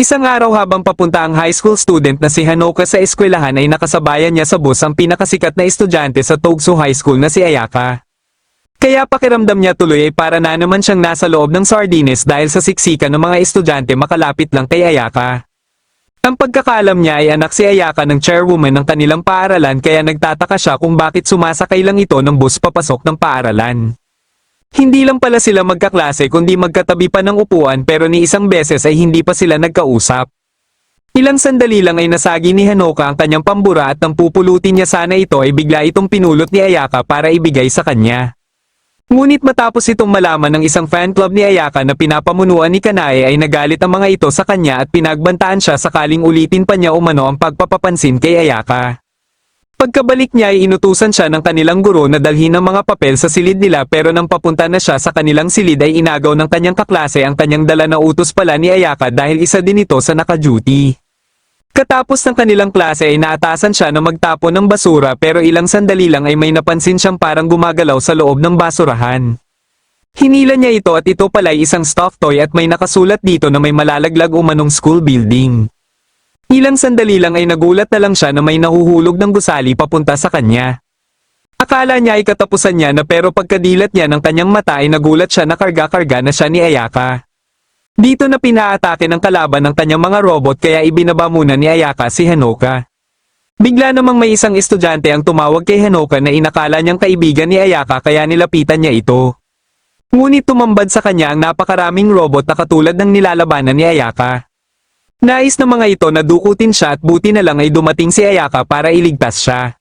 Isang araw habang papunta ang high school student na si Hanoka sa eskwelahan ay nakasabayan niya sa bus ang pinakasikat na estudyante sa Togsu High School na si Ayaka. Kaya pakiramdam niya tuloy ay para na naman siyang nasa loob ng sardines dahil sa siksikan ng mga estudyante makalapit lang kay Ayaka. Ang pagkakaalam niya ay anak si Ayaka ng chairwoman ng kanilang paaralan kaya nagtataka siya kung bakit sumasakay lang ito ng bus papasok ng paaralan. Hindi lang pala sila magkaklase kundi magkatabi pa ng upuan pero ni isang beses ay hindi pa sila nagkausap. Ilang sandali lang ay nasagi ni Hanoka ang kanyang pambura at nang pupulutin niya sana ito ay bigla itong pinulot ni Ayaka para ibigay sa kanya. Ngunit matapos itong malaman ng isang fan club ni Ayaka na pinapamunuan ni Kanae ay nagalit ang mga ito sa kanya at pinagbantaan siya sakaling ulitin pa niya umano ang pagpapapansin kay Ayaka. Pagkabalik niya ay inutusan siya ng kanilang guro na dalhin ang mga papel sa silid nila pero nang papunta na siya sa kanilang silid ay inagaw ng kanyang kaklase ang kanyang dala na utos pala ni Ayaka dahil isa din ito sa naka-duty. Katapos ng kanilang klase ay naatasan siya na magtapon ng basura pero ilang sandali lang ay may napansin siyang parang gumagalaw sa loob ng basurahan. Hinila niya ito at ito pala ay isang stuffed toy at may nakasulat dito na may malalaglag umanong school building. Ilang sandali lang ay nagulat na lang siya na may nahuhulog ng gusali papunta sa kanya. Akala niya ay katapusan niya na pero pagkadilat niya ng kanyang mata ay nagulat siya na karga-karga na siya ni Ayaka. Dito na pinaatake ng kalaban ng kanyang mga robot kaya ibinaba muna ni Ayaka si Hanoka. Bigla namang may isang estudyante ang tumawag kay Hanoka na inakala niyang kaibigan ni Ayaka kaya nilapitan niya ito. Ngunit tumambad sa kanya ang napakaraming robot na katulad ng nilalabanan ni Ayaka. Nais ng mga ito na dukutin siya at buti na lang ay dumating si Ayaka para iligtas siya.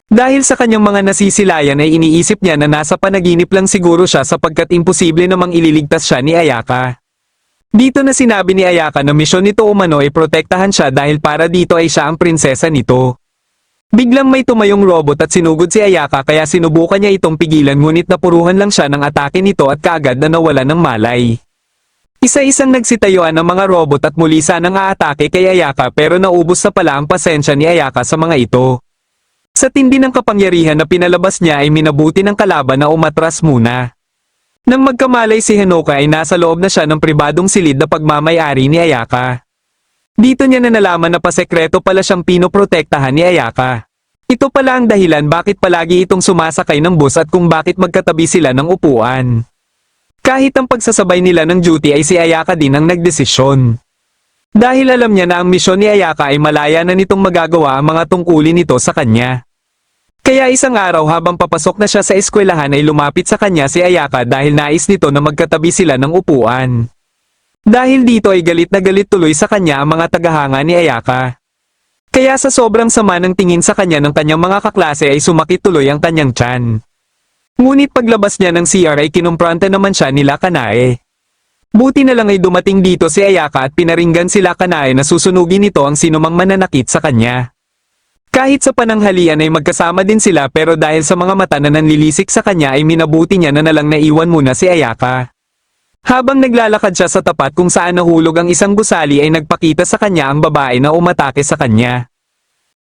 Dahil sa kanyang mga nasisilayan ay iniisip niya na nasa panaginip lang siguro siya sapagkat imposible namang ililigtas siya ni Ayaka. Dito na sinabi ni Ayaka na misyon nito umano ay protektahan siya dahil para dito ay siya ang prinsesa nito. Biglang may tumayong robot at sinugod si Ayaka kaya sinubukan niya itong pigilan ngunit napuruhan lang siya ng atake nito at kaagad na nawala ng malay. Isa-isang nagsitayuan ng mga robot at muli sanang aatake kay Ayaka pero naubos na pala ang pasensya ni Ayaka sa mga ito. Sa tindi ng kapangyarihan na pinalabas niya ay minabuti ng kalaban na umatras muna. Nang magkamalay si Hanoka ay nasa loob na siya ng pribadong silid na pagmamay-ari ni Ayaka. Dito niya na nalaman na pasekreto pala siyang pinoprotektahan ni Ayaka. Ito pala ang dahilan bakit palagi itong sumasakay ng bus at kung bakit magkatabi sila ng upuan. Kahit ang pagsasabay nila ng duty ay si Ayaka din ang nagdesisyon. Dahil alam niya na ang misyon ni Ayaka ay malaya na nitong magagawa ang mga tungkulin nito sa kanya. Kaya isang araw habang papasok na siya sa eskwelahan ay lumapit sa kanya si Ayaka dahil nais nito na magkatabi sila ng upuan. Dahil dito ay galit na galit tuloy sa kanya ang mga tagahanga ni Ayaka. Kaya sa sobrang sama ng tingin sa kanya ng kanyang mga kaklase ay sumakit tuloy ang kanyang tiyan. Ngunit paglabas niya ng CR ay kinumpranta naman siya nila Kanae. Buti na lang ay dumating dito si Ayaka at pinaringgan sila Kanae na susunugin nito ang sinumang mananakit sa kanya. Kahit sa pananghalian ay magkasama din sila pero dahil sa mga mata na nanlilisik sa kanya ay minabuti niya na nalang naiwan muna si Ayaka. Habang naglalakad siya sa tapat kung saan nahulog ang isang gusali ay nagpakita sa kanya ang babae na umatake sa kanya.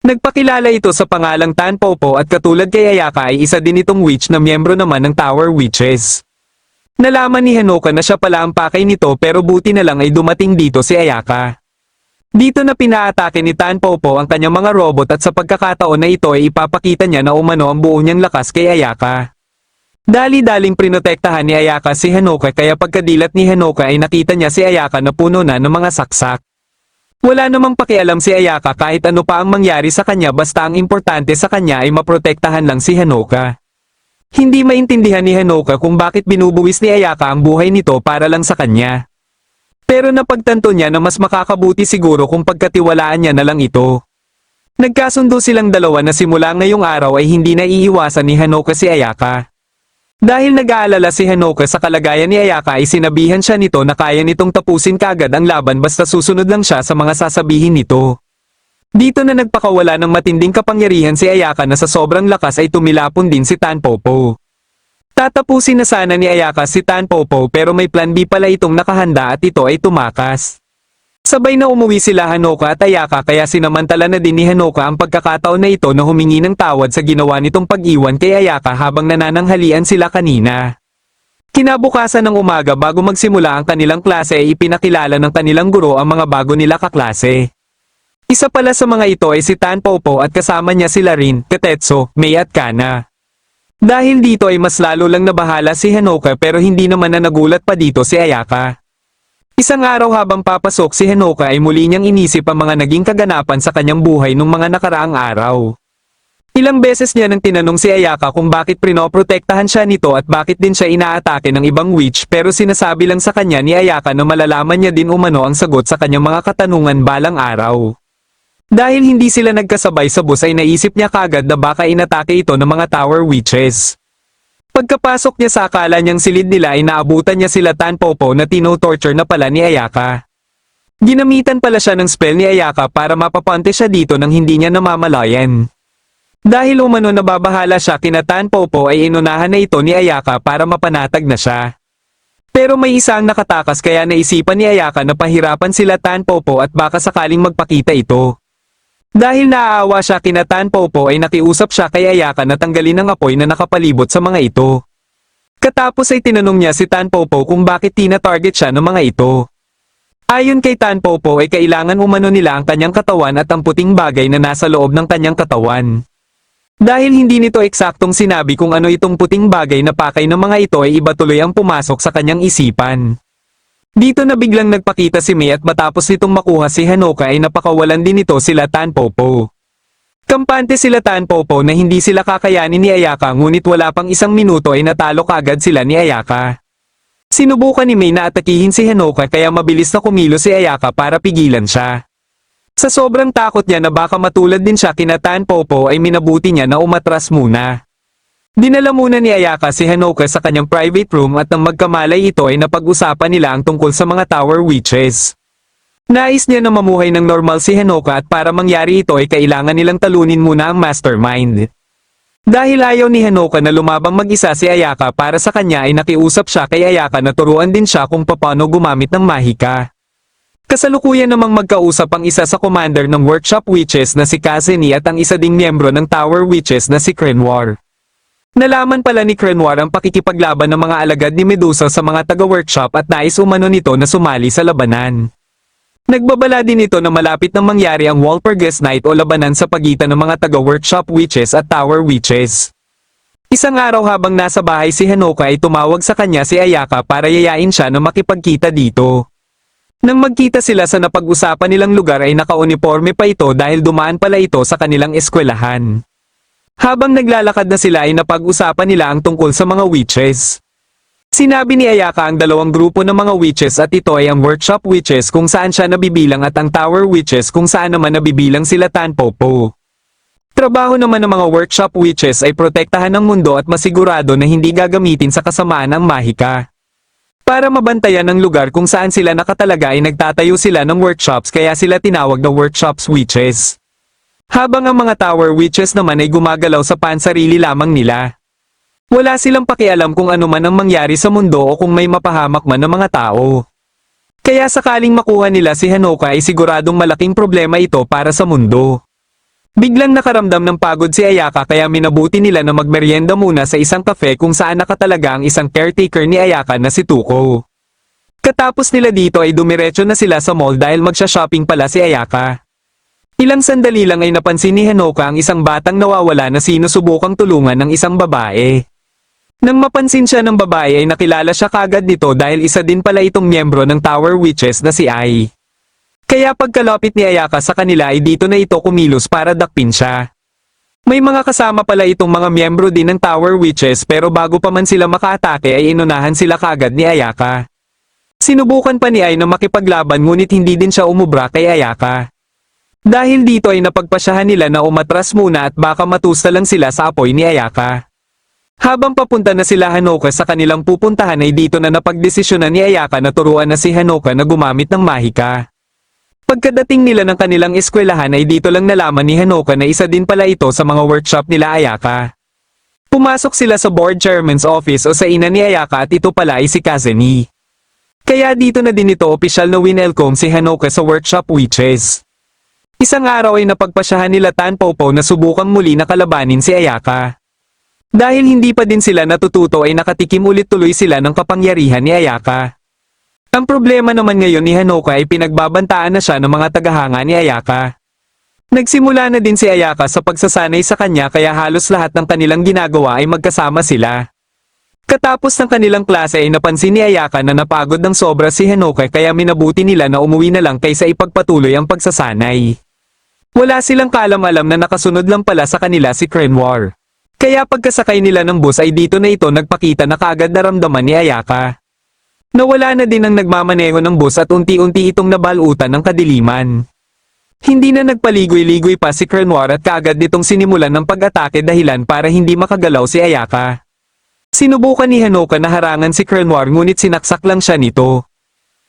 Nagpakilala ito sa pangalang Tanpopo at katulad kay Ayaka ay isa din itong witch na miyembro naman ng Tower Witches. Nalaman ni Hanoka na siya pala ang pakay nito pero buti na lang ay dumating dito si Ayaka. Dito na pinaatake ni Tanpopo ang kanyang mga robot at sa pagkakataon na ito ay ipapakita niya na umano ang buo niyang lakas kay Ayaka. Dali-daling prinotektahan ni Ayaka si Hanoka kaya pagkadilat ni Hanoka ay nakita niya si Ayaka na puno na ng mga saksak. Wala namang pakialam si Ayaka kahit ano pa ang mangyari sa kanya basta ang importante sa kanya ay maprotektahan lang si Hanoka. Hindi maintindihan ni Hanoka kung bakit binubuwis ni Ayaka ang buhay nito para lang sa kanya. Pero napagtanto niya na mas makakabuti siguro kung pagkatiwalaan niya na lang ito. Nagkasundo silang dalawa na simula ngayong araw ay hindi na iiwasan ni Hanoka si Ayaka. Dahil nag-aalala si Hanoka sa kalagayan ni Ayaka ay sinabihan siya nito na kaya nitong tapusin kaagad ang laban basta susunod lang siya sa mga sasabihin nito. Dito na nagpakawala ng matinding kapangyarihan si Ayaka na sa sobrang lakas ay tumilapon din si Tanpopo. Tatapusin na sana ni Ayaka si Tanpopo pero may plan B pala itong nakahanda at ito ay tumakas. Sabay na umuwi sila Hanoka at Ayaka kaya sinamantala na din ni Hanoka ang pagkakataon na ito na humingi ng tawad sa ginawa nitong pag-iwan kay Ayaka habang nanananghalian sila kanina. Kinabukasan ng umaga bago magsimula ang kanilang klase ay ipinakilala ng kanilang guro ang mga bago nila kaklase. Isa pala sa mga ito ay si Tan Popo at kasama niya sila Rin, Katetsu, Mei at Kana. Dahil dito ay mas lalo lang nabahala si Hanoka pero hindi naman na nagulat pa dito si Ayaka. Isang araw habang papasok si Hanoka ay muli niyang inisip ang mga naging kaganapan sa kanyang buhay nung mga nakaraang araw. Ilang beses niya nang tinanong si Ayaka kung bakit pinoprotektahan siya nito at bakit din siya inaatake ng ibang witch pero sinasabi lang sa kanya ni Ayaka na malalaman niya din umano ang sagot sa kanyang mga katanungan balang araw. Dahil hindi sila nagkasabay sa bus ay naisip niya kagad na baka inatake ito ng mga tower witches. Pagkapasok niya sa akala niyang silid nila ay naabutan niya sila Tan Popo na tino-torture na pala ni Ayaka. Ginamitan pala siya ng spell ni Ayaka para mapapante siya dito nang hindi niya namamalayan. Dahil umano nababahala siya kina Tan Popo ay inunahan na ito ni Ayaka para mapanatag na siya. Pero may isang nakatakas kaya naisipan ni Ayaka na pahirapan sila Tan Popo at baka sakaling magpakita ito. Dahil naaawa siya kina Tan Popo ay nakiusap siya kay Ayaka na tanggalin ang apoy na nakapalibot sa mga ito. Katapos ay tinanong niya si Tan Popo kung bakit tina-target siya ng mga ito. Ayon kay Tan Popo ay kailangan umano nila ang kanyang katawan at ang puting bagay na nasa loob ng kanyang katawan. Dahil hindi nito eksaktong sinabi kung ano itong puting bagay na pakay ng mga ito ay iba tuloy ang pumasok sa kanyang isipan. Dito na biglang nagpakita si Mei at matapos nitong makuha si Hanoka ay napakawalan din ito sila Tan Popo. Kampante sila Tan Popo na hindi sila kakayanin ni Ayaka ngunit wala pang isang minuto ay natalo kaagad sila ni Ayaka. Sinubukan ni Mei na atakihin si Hanoka kaya mabilis na kumilos si Ayaka para pigilan siya. Sa sobrang takot niya na baka matulad din siya kina Tan Popo ay minabuti niya na umatras muna. Dinala muna ni Ayaka si Hanoka sa kanyang private room at nang magkamalay ito ay napag-usapan nila ang tungkol sa mga tower witches. Nais niya na mamuhay ng normal si Hanoka at para mangyari ito ay kailangan nilang talunin muna ang mastermind. Dahil ayaw ni Hanoka na lumabang mag-isa si Ayaka para sa kanya ay nakiusap siya kay Ayaka na turuan din siya kung paano gumamit ng mahika. Kasalukuyan namang magkausap ang isa sa commander ng workshop witches na si Kazeni at ang isa ding miyembro ng tower witches na si Krenwar. Nalaman pala ni Krenwar ang pakikipaglaban ng mga alagad ni Medusa sa mga taga-workshop at nais umano nito na sumali sa labanan. Nagbabala din ito na malapit nang mangyari ang Walpurgis Night o labanan sa pagitan ng mga taga-workshop witches at tower witches. Isang araw habang nasa bahay si Hanoka ay tumawag sa kanya si Ayaka para yayain siya na makipagkita dito. Nang magkita sila sa napag-usapan nilang lugar ay naka-uniforme pa ito dahil dumaan pala ito sa kanilang eskwelahan. Habang naglalakad na sila ay napag-usapan nila ang tungkol sa mga witches. Sinabi ni Ayaka ang dalawang grupo ng mga witches at ito ay ang workshop witches kung saan siya nabibilang at ang tower witches kung saan naman nabibilang sila Tan Popo. Trabaho naman ng mga workshop witches ay protektahan ang mundo at masigurado na hindi gagamitin sa kasamaan ang mahika. Para mabantayan ang lugar kung saan sila nakatalaga ay nagtatayo sila ng workshops kaya sila tinawag na workshops witches. Habang ang mga tower witches naman ay gumagalaw sa pansarili lamang nila. Wala silang pakialam kung ano man ang mangyari sa mundo o kung may mapahamak man ng mga tao. Kaya sakaling makuha nila si Hanoka ay siguradong malaking problema ito para sa mundo. Biglang nakaramdam ng pagod si Ayaka kaya minabuti nila na magmeryenda muna sa isang cafe kung saan nakatalaga ang isang caretaker ni Ayaka na si Tuko. Katapos nila dito ay dumiretso na sila sa mall dahil magsha-shopping pala si Ayaka. Ilang sandali lang ay napansin ni Hanoka ang isang batang nawawala na sinusubukang tulungan ng isang babae. Nang mapansin siya ng babae ay nakilala siya kagad nito dahil isa din pala itong miyembro ng Tower Witches na si Ai. Kaya pagkalapit ni Ayaka sa kanila ay dito na ito kumilos para dakpin siya. May mga kasama pala itong mga miyembro din ng Tower Witches pero bago pa man sila makaatake ay inunahan sila kagad ni Ayaka. Sinubukan pa ni Ai na makipaglaban ngunit hindi din siya umubra kay Ayaka. Dahil dito ay napagpasyahan nila na umatras muna at baka matusta lang sila sa apoy ni Ayaka. Habang papunta na sila Hanoka sa kanilang pupuntahan ay dito na napagdesisyonan ni Ayaka na turuan na si Hanoka na gumamit ng mahika. Pagkadating nila ng kanilang eskwelahan ay dito lang nalaman ni Hanoka na isa din pala ito sa mga workshop nila Ayaka. Pumasok sila sa board chairman's office o sa ina ni Ayaka at ito pala ay si Kazeni. Kaya dito na din ito opisyal na winelcome si Hanoka sa workshop witches. Isang araw ay napagpasyahan nila Tan Popo na subukang muli na kalabanin si Ayaka. Dahil hindi pa din sila natututo ay nakatikim ulit tuloy sila ng kapangyarihan ni Ayaka. Ang problema naman ngayon ni Hanoka ay pinagbabantaan na siya ng mga tagahanga ni Ayaka. Nagsimula na din si Ayaka sa pagsasanay sa kanya kaya halos lahat ng kanilang ginagawa ay magkasama sila. Katapos ng kanilang klase ay napansin ni Ayaka na napagod ng sobra si Hanoka kaya minabuti nila na umuwi na lang kaysa ipagpatuloy ang pagsasanay. Wala silang kaalam-alam na nakasunod lang pala sa kanila si Krenwar. Kaya pagkasakay nila ng bus ay dito na ito nagpakita na kaagad naramdaman ni Ayaka. Nawala na din ang nagmamaneho ng bus at unti-unti itong nabalutan ng kadiliman. Hindi na nagpaligoy-ligoy pa si Krenwar at kaagad nitong sinimulan ng pag-atake dahilan para hindi makagalaw si Ayaka. Sinubukan ni Hanoka na harangan si Krenwar ngunit sinaksak lang siya nito.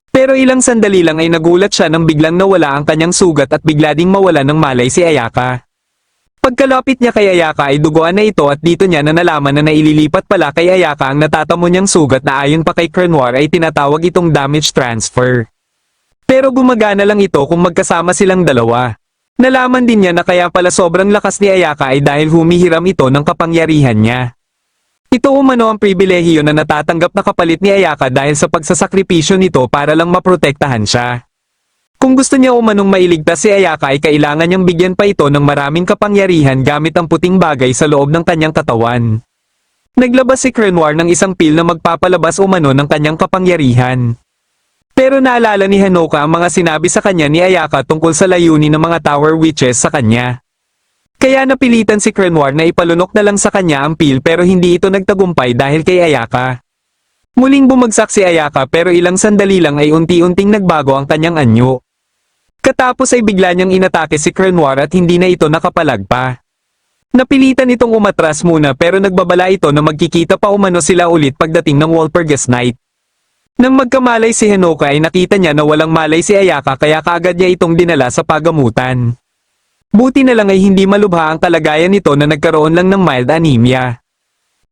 Pero ilang sandali lang ay nagulat siya nang biglang nawala ang kanyang sugat at bigla ding mawala ng malay si Ayaka. Pagkalapit niya kay Ayaka ay duguan na ito at dito niya na nalaman na naililipat pala kay Ayaka ang natatamo niyang sugat na ayon pa kay Krenwar ay tinatawag itong damage transfer. Pero gumagana lang ito kung magkasama silang dalawa. Nalaman din niya na kaya pala sobrang lakas ni Ayaka ay dahil humihiram ito ng kapangyarihan niya. Ito umano ang pribilehiyo na natatanggap na kapalit ni Ayaka dahil sa pagsasakripisyo nito para lang maprotektahan siya. Kung gusto niya umanong mailigtas si Ayaka ay kailangan niyang bigyan pa ito ng maraming kapangyarihan gamit ang puting bagay sa loob ng kanyang katawan. Naglabas si Krenwar ng isang pil na magpapalabas umano ng kanyang kapangyarihan. Pero naalala ni Hanoka ang mga sinabi sa kanya ni Ayaka tungkol sa layunin ng mga Tower Witches sa kanya. Kaya napilitan si Krenwar na ipalunok na lang sa kanya ang pil pero hindi ito nagtagumpay dahil kay Ayaka. Muling bumagsak si Ayaka pero ilang sandali lang ay unti-unting nagbago ang kanyang anyo. Katapos ay bigla niyang inatake si Krenwar at hindi na ito nakapalag pa. Napilitan itong umatras muna pero nagbabala ito na magkikita pa umano sila ulit pagdating ng Walpurgis Night. Nang magkamalay si Hanoka ay nakita niya na walang malay si Ayaka kaya kaagad niya itong dinala sa pagamutan. Buti na lang ay hindi malubha ang kalagayan nito na nagkaroon lang ng mild anemia.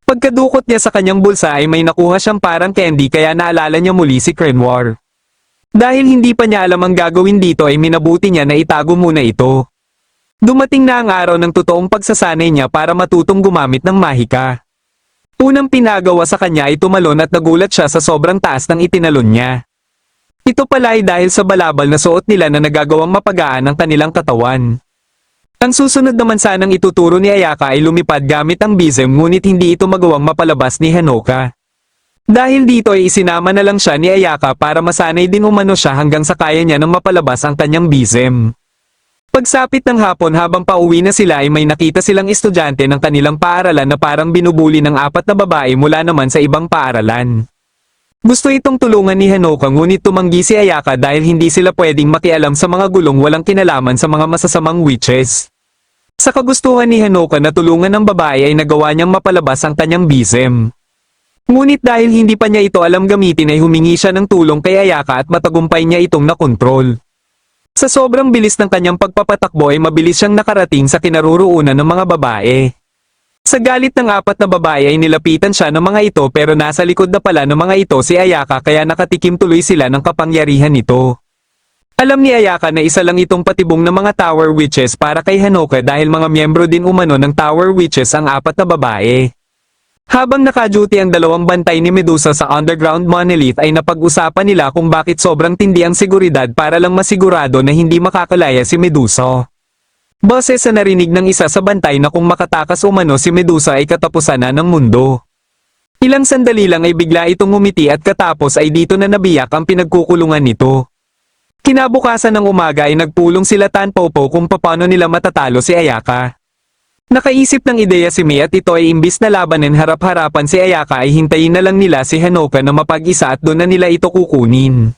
Pagkadukot niya sa kanyang bulsa ay may nakuha siyang parang candy kaya naalala niya muli si Krenwar. Dahil hindi pa niya alam ang gagawin dito ay minabuti niya na itago muna ito. Dumating na ang araw ng totoong pagsasanay niya para matutong gumamit ng mahika. Unang pinagawa sa kanya ay tumalon at nagulat siya sa sobrang taas ng itinalon niya. Ito pala ay dahil sa balabal na suot nila na nagagawang mapagaan ang kanilang katawan. Ang susunod naman sanang ituturo ni Ayaka ay lumipad gamit ang bizem ngunit hindi ito magawang mapalabas ni Hanoka. Dahil dito ay isinama na lang siya ni Ayaka para masanay din umano siya hanggang sa kaya niya nang mapalabas ang kanyang bizem. Pagsapit ng hapon habang pauwi na sila ay may nakita silang estudyante ng kanilang paaralan na parang binubuli ng 4 na babae mula naman sa ibang paaralan. Gusto itong tulungan ni Hanoka ngunit tumanggi si Ayaka dahil hindi sila pwedeng makialam sa mga gulong walang kinalaman sa mga masasamang witches. Sa kagustuhan ni Hanoka na tulungan ng babae ay nagawa niyang mapalabas ang kanyang bizem. Ngunit dahil hindi pa niya ito alam gamitin ay humingi siya ng tulong kay Ayaka at matagumpay niya itong nakontrol. Sa sobrang bilis ng kanyang pagpapatakbo ay mabilis siyang nakarating sa kinaroroonan ng mga babae. Sa galit ng 4 na babae ay nilapitan siya ng mga ito pero nasa likod na pala ng mga ito si Ayaka kaya nakatikim tuloy sila ng kapangyarihan nito. Alam ni Ayaka na isa lang itong patibong ng mga Tower Witches para kay Hanoka dahil mga miyembro din umano ng Tower Witches ang 4 na babae. Habang naka-duty ang 2 bantay ni Medusa sa underground monolith ay napag-usapan nila kung bakit sobrang tindi ang seguridad para lang masigurado na hindi makakalaya si Medusa. Boses sa narinig ng isa sa bantay na kung makatakas umano si Medusa ay katapusan na ng mundo. Ilang sandali lang ay bigla itong ngumiti at katapos ay dito na nabiyak ang pinagkukulungan nito. Kinabukasan ng umaga ay nagpulong sila Tanpopo kung paano nila matatalo si Ayaka. Nakaisip ng ideya si Mei at ito ay imbis na labanan harap-harapan si Ayaka ay hintayin na lang nila si Hanoka na mapag-isa at doon na nila ito kukunin.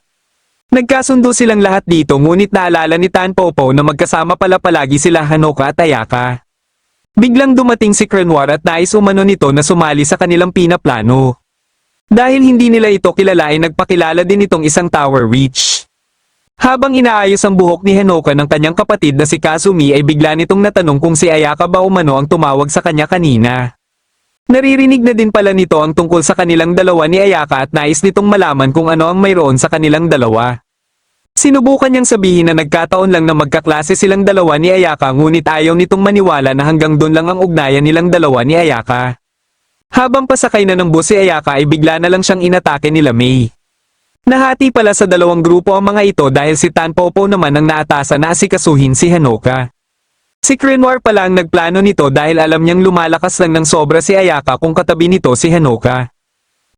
Nagkasundo silang lahat dito ngunit naalala ni Tanpopo na magkasama pala palagi sila Hanoka at Ayaka. Biglang dumating si Krenwar at nais umano nito na sumali sa kanilang pinaplano. Dahil hindi nila ito kilala ay nagpakilala din itong isang Tower Witch. Habang inaayos ang buhok ni Hanoka ng kanyang kapatid na si Kazumi ay bigla nitong natanong kung si Ayaka ba umano ang tumawag sa kanya kanina. Naririnig na din pala nito ang tungkol sa kanilang dalawa ni Ayaka at nais nitong malaman kung ano ang mayroon sa kanilang dalawa. Sinubukan niyang sabihin na nagkataon lang na magkaklase silang dalawa ni Ayaka ngunit ayaw nitong maniwala na hanggang doon lang ang ugnayan nilang dalawa ni Ayaka. Habang pasakay na ng bus si Ayaka ay bigla na lang siyang inatake nila May. Nahati pala sa dalawang grupo ang mga ito dahil si Tanpopo naman ang naatasan na asikasuhin si Hanoka. Si Crenoir pala ang nagplano nito dahil alam niyang lumalakas lang ng sobra si Ayaka kung katabi nito si Hanoka.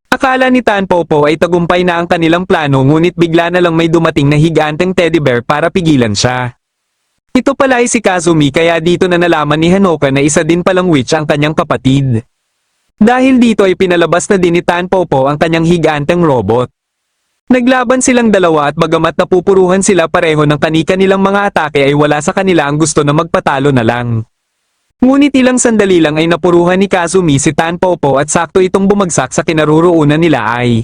Akala ni Tanpopo ay tagumpay na ang kanilang plano ngunit bigla na lang may dumating na higanteng teddy bear para pigilan siya. Ito pala ay si Kazumi kaya dito na nalaman ni Hanoka na isa din palang witch ang kanyang kapatid. Dahil dito ay pinalabas na din ni Tanpopo ang kanyang higanteng robot. Naglaban silang dalawa at bagamat napupuruhan sila pareho ng kani-kanilang mga atake ay wala sa kanila ang gusto na magpatalo na lang. Ngunit ilang sandali lang ay napuruhan ni Kazumi si Tanpopo at sakto itong bumagsak sa kinaroroonan nila ay.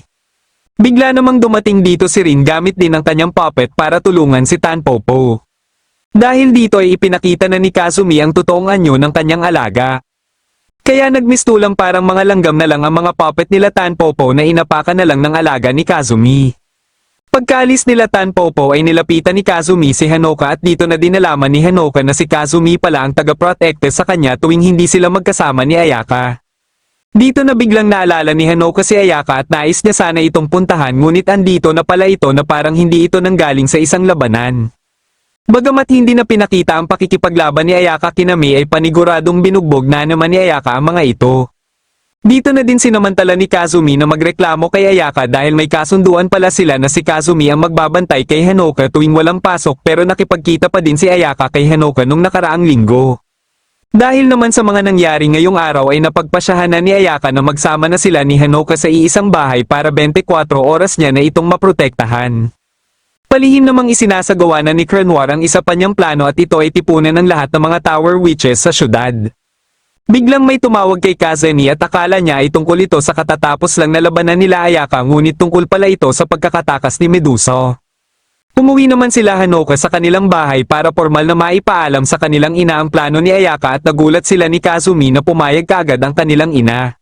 Bigla namang dumating dito si Rin gamit din ang kanyang puppet para tulungan si Tanpopo. Dahil dito ay ipinakita na ni Kazumi ang totoong anyo ng kanyang alaga. Kaya nagmistulang parang mga langgam na lang ang mga puppet nila Tanpopo na inapakan na lang ng alaga ni Kazumi. Pagkaalis nila Tanpopo ay nilapitan ni Kazumi si Hanoka at dito na din nalaman ni Hanoka na si Kazumi pala ang taga-protekte sa kanya tuwing hindi sila magkasama ni Ayaka. Dito na biglang naalala ni Hanoka si Ayaka at nais niya sana itong puntahan ngunit andito na pala ito na parang hindi ito nanggaling sa isang labanan. Bagamat hindi na pinakita ang pakikipaglaban ni Ayaka kina May ay paniguradong binugbog na naman ni Ayaka ang mga ito. Dito na din sinamantala ni Kazumi na magreklamo kay Ayaka dahil may kasunduan pala sila na si Kazumi ang magbabantay kay Hanoka tuwing walang pasok pero nakipagkita pa din si Ayaka kay Hanoka nung nakaraang linggo. Dahil naman sa mga nangyari ngayong araw ay napagpasyahan na ni Ayaka na magsama na sila ni Hanoka sa iisang bahay para 24 oras niya na itong maprotektahan. Palihim namang isinasagawa na ni Crenoir ang isa pa niyang plano at ito ay tipunan ng lahat ng mga tower witches sa syudad. Biglang may tumawag kay Kazeni at akala niya ay tungkol ito sa katatapos lang na labanan nila Ayaka ngunit tungkol pala ito sa pagkakatakas ni Medusa. Umuwi naman sila Hanoka sa kanilang bahay para formal na maipaalam sa kanilang ina ang plano ni Ayaka at nagulat sila ni Kazumi na pumayag kaagad ang kanilang ina.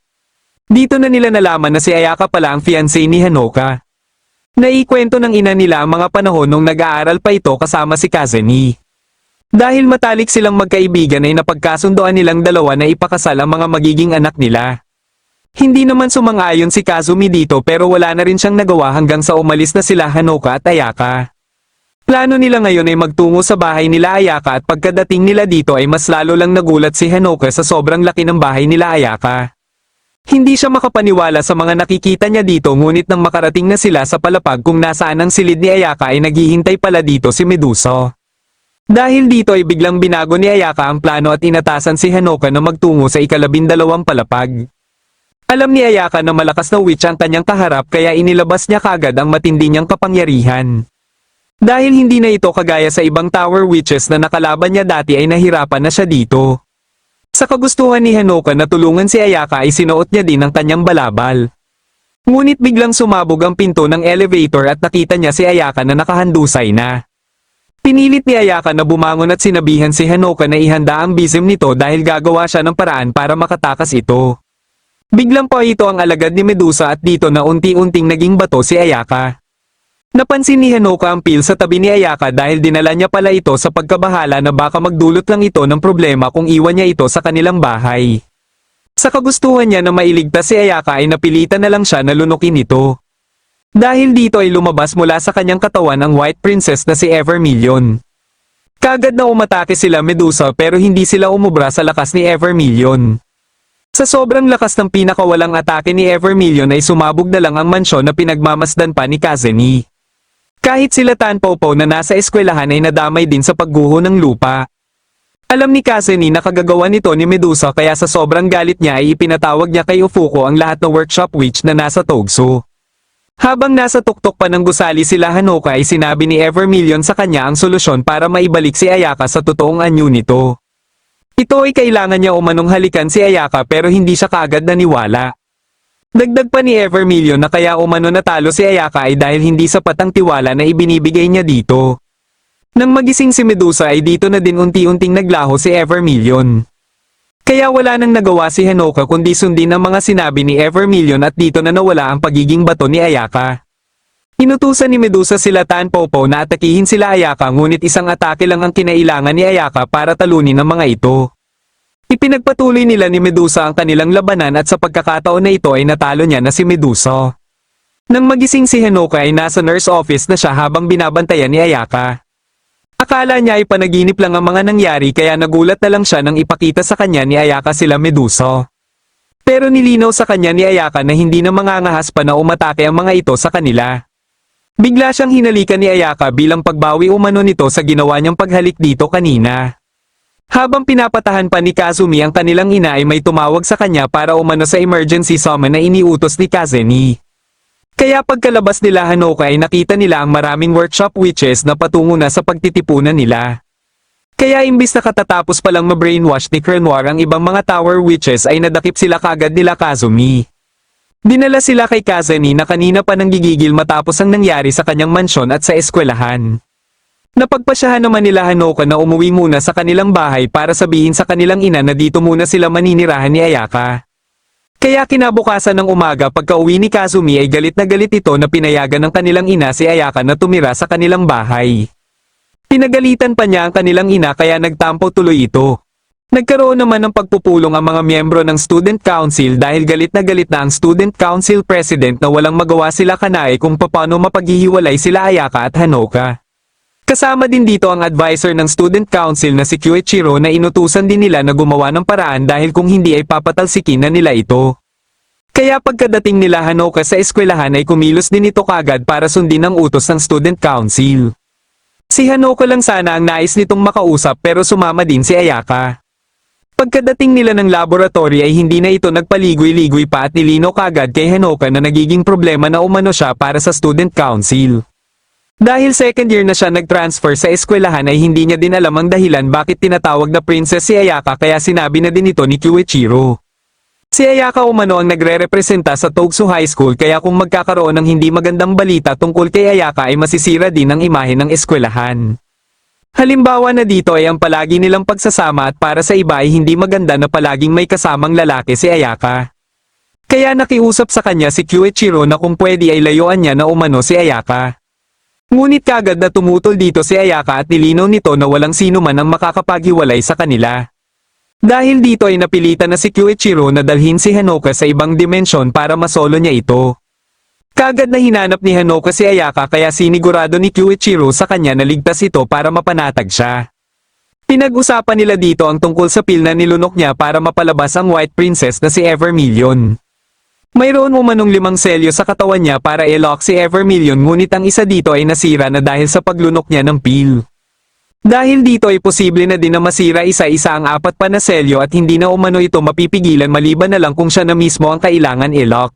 Dito na nila nalaman na si Ayaka pala ang fiancé ni Hanoka. Naikwento ng ina nila ang mga panahon nung nag-aaral pa ito kasama si Kazeni. Dahil matalik silang magkaibigan ay napagkasundoan nilang dalawa na ipakasal ang mga magiging anak nila. Hindi naman sumang-ayon si Kazumi dito pero wala na rin siyang nagawa hanggang sa umalis na sila Hanoka at Ayaka. Plano nila ngayon ay magtungo sa bahay nila Ayaka at pagkadating nila dito ay mas lalo lang nagulat si Hanoka sa sobrang laki ng bahay nila Ayaka. Hindi siya makapaniwala sa mga nakikita niya dito ngunit nang makarating na sila sa palapag kung nasaan ang silid ni Ayaka ay naghihintay pala dito si Medusa. Dahil dito ay biglang binago ni Ayaka ang plano at inatasan si Hanoka na magtungo sa ika-12 palapag. Alam ni Ayaka na malakas na witch ang kanyang kaharap kaya inilabas niya kagad ang matindi niyang kapangyarihan. Dahil hindi na ito kagaya sa ibang tower witches na nakalaban niya dati ay nahirapan na siya dito. Sa kagustuhan ni Hanoka na tulungan si Ayaka ay sinuot niya din ang kanyang balabal. Ngunit biglang sumabog ang pinto ng elevator at nakita niya si Ayaka na nakahandusay na. Pinilit ni Ayaka na bumangon at sinabihan si Hanoka na ihanda ang bisem nito dahil gagawa siya ng paraan para makatakas ito. Biglang pa ito ang alagad ni Medusa at dito na unti-unting naging bato si Ayaka. Napansin ni Hanoka ang pil sa tabi ni Ayaka dahil dinala niya pala ito sa pagkabahala na baka magdulot lang ito ng problema kung iwan niya ito sa kanilang bahay. Sa kagustuhan niya na mailigtas si Ayaka ay napilitan na lang siya na lunukin ito. Dahil dito ay lumabas mula sa kanyang katawan ang White Princess na si Evermillion. Kagad na umatake sila Medusa pero hindi sila umubra sa lakas ni Evermillion. Sa sobrang lakas ng pinakawalang atake ni Evermillion ay sumabog na lang ang mansyon na pinagmamasdan pa ni Kazeni. Kahit sila Tanpopo na nasa eskwelahan ay nadamay din sa pagguho ng lupa. Alam ni Kazeni na kagagawa nito ni Medusa kaya sa sobrang galit niya ay ipinatawag niya kay Ufuko ang lahat ng workshop witch na nasa Togsu. Habang nasa tuktok pa ng gusali sila Hanoka ay sinabi ni Evermillion sa kanya ang solusyon para maibalik si Ayaka sa totoong anyo nito. Ito ay kailangan niya umanong halikan si Ayaka pero hindi siya kaagad naniwala. Dagdag pa ni Evermillion na kaya umano natalo si Ayaka ay dahil hindi sapat ang tiwala na ibinibigay niya dito. Nang magising si Medusa ay dito na din unti-unting naglaho si Evermillion. Kaya wala nang nagawa si Hanoka kundi sundin ang mga sinabi ni Evermillion at dito na nawala ang pagiging bato ni Ayaka. Inutusan ni Medusa sila Tanpopo na atakihin sila Ayaka ngunit isang atake lang ang kinailangan ni Ayaka para talunin ang mga ito. Ipinagpatuloy nila ni Medusa ang kanilang labanan at sa pagkakataon na ito ay natalo niya na si Medusa. Nang magising si Hanoka ay nasa nurse office na siya habang binabantayan ni Ayaka. Akala niya ay panaginip lang ang mga nangyari kaya nagulat na lang siya nang ipakita sa kanya ni Ayaka sila Medusa. Pero nilinaw sa kanya ni Ayaka na hindi na mangangahas pa na umatake ang mga ito sa kanila. Bigla siyang hinalikan ni Ayaka bilang pagbawi umano nito sa ginawa niyang paghalik dito kanina. Habang pinapatahan pa ni Kazumi ang kanilang ina ay may tumawag sa kanya para umano sa emergency summon na iniutos ni Kazeni. Kaya pagkalabas nila Hanoka ay nakita nila ang maraming workshop witches na patungo na sa pagtitipunan nila. Kaya imbis na katatapos palang ma-brainwash ni Crenoir ang ibang mga tower witches ay nadakip sila kagad nila Kazumi. Dinala sila kay Kazeni na kanina pa nanggigigil matapos ang nangyari sa kanyang mansyon at sa eskwelahan. Napagpasyahan naman nila Hanoka na umuwi muna sa kanilang bahay para sabihin sa kanilang ina na dito muna sila maninirahan ni Ayaka. Kaya kinabukasan ng umaga pagka-uwi ni Kazumi ay galit na galit ito na pinayagan ng kanilang ina si Ayaka na tumira sa kanilang bahay. Pinagalitan pa niya ang kanilang ina kaya nagtampo tuloy ito. Nagkaroon naman ng pagpupulong ang mga miyembro ng Student Council dahil galit na ang Student Council President na walang magawa sila kanai kung paano mapaghihiwalay sila Ayaka at Hanoka. Kasama din dito ang advisor ng Student Council na si Kyuichiro na inutusan din nila na gumawa ng paraan dahil kung hindi ay papatalsikin na nila ito. Kaya pagkadating nila Hanoka sa eskwelahan ay kumilos din ito kagad para sundin ang utos ng Student Council. Si Hanoka lang sana ang nais nitong makausap pero sumama din si Ayaka. Pagkadating nila ng laboratory ay hindi na ito nagpaligoy-ligoy pa at nilino kagad kay Hanoka na nagiging problema na umano siya para sa Student Council. Dahil second year na siya nag-transfer sa eskwelahan ay hindi niya din alam ang dahilan bakit tinatawag na princess si Ayaka kaya sinabi na din ito ni Kyuichiro. Si Ayaka umano ang nagre-representa sa Togsu High School kaya kung magkakaroon ng hindi magandang balita tungkol kay Ayaka ay masisira din ang imahe ng eskwelahan. Halimbawa na dito ay ang palagi nilang pagsasama at para sa iba ay hindi maganda na palaging may kasamang lalaki si Ayaka. Kaya nakiusap sa kanya si Kyuichiro na kung pwede ay layuan niya na umano si Ayaka. Ngunit kagad na tumutol dito si Ayaka at nilinaw nito na walang sino man ang makakapaghiwalay sa kanila. Dahil dito ay napilitan na si Kyuichiro na dalhin si Hanoka sa ibang dimensyon para masolo niya ito. Kagad na hinanap ni Hanoka si Ayaka kaya sinigurado ni Kyuichiro sa kanya na ligtas ito para mapanatag siya. Pinag-usapan nila dito ang tungkol sa pil na nilunok niya para mapalabas ang White Princess na si Evermillion. Mayroon umanong 5 selyo sa katawan niya para i-lock si Evermillion ngunit ang isa dito ay nasira na dahil sa paglunok niya ng pil. Dahil dito ay posible na din na masira isa-isa ang 4 pa na selyo at hindi na umano ito mapipigilan maliban na lang kung siya na mismo ang kailangan i-lock.